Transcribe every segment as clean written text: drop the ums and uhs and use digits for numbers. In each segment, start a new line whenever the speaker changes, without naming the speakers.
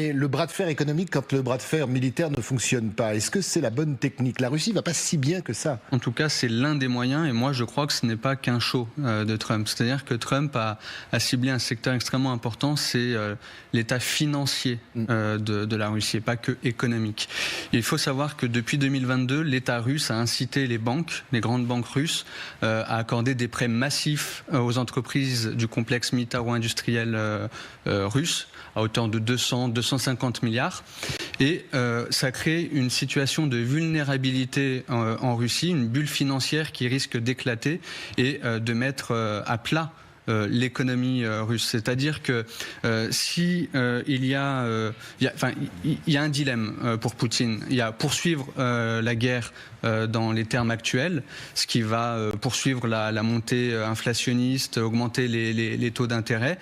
Et le bras de fer économique quand le bras de fer militaire ne fonctionne pas, est-ce que c'est la bonne technique? La Russie va pas si bien que ça.
En tout cas, c'est l'un des moyens, et moi je crois que ce n'est pas qu'un show de Trump. C'est-à-dire que Trump a ciblé un secteur extrêmement important, c'est l'état financier de la Russie, et pas que économique. Il faut savoir que depuis 2022, l'État russe a incité les banques, les grandes banques russes, à accorder des prêts massifs aux entreprises du complexe militaro-industriel russe, à hauteur de 250 milliards. Et ça crée une situation de vulnérabilité en Russie, une bulle financière qui risque d'éclater et de mettre à plat l'économie russe. C'est-à-dire que si il y a un dilemme pour Poutine. Il y a poursuivre la guerre dans les termes actuels, ce qui va poursuivre la montée inflationniste, augmenter les taux d'intérêt,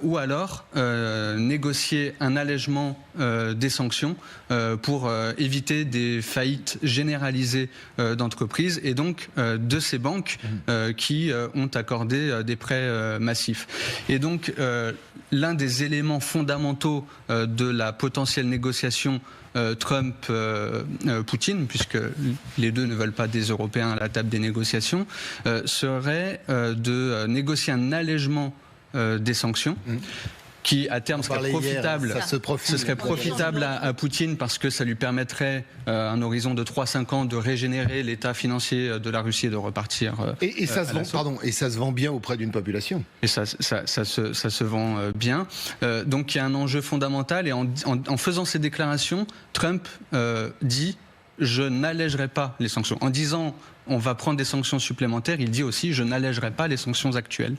ou alors négocier un allègement des sanctions pour éviter des faillites généralisées d'entreprises et donc de ces banques qui ont accordé des prêts massifs. Et donc l'un des éléments fondamentaux de la potentielle négociation Trump-Poutine, puisque les deux ne veulent pas des Européens à la table des négociations, serait de négocier un allègement des sanctions. Qui à terme serait profitable, ce serait profitable à Poutine parce que ça lui permettrait à un horizon de 3-5 ans de régénérer l'état financier de la Russie et de repartir.
Et ça se vend bien auprès d'une population.
Et ça se vend bien. Donc il y a un enjeu fondamental et en faisant ces déclarations, Trump dit je n'allégerai pas les sanctions. En disant on va prendre des sanctions supplémentaires, il dit aussi je n'allégerai pas les sanctions actuelles.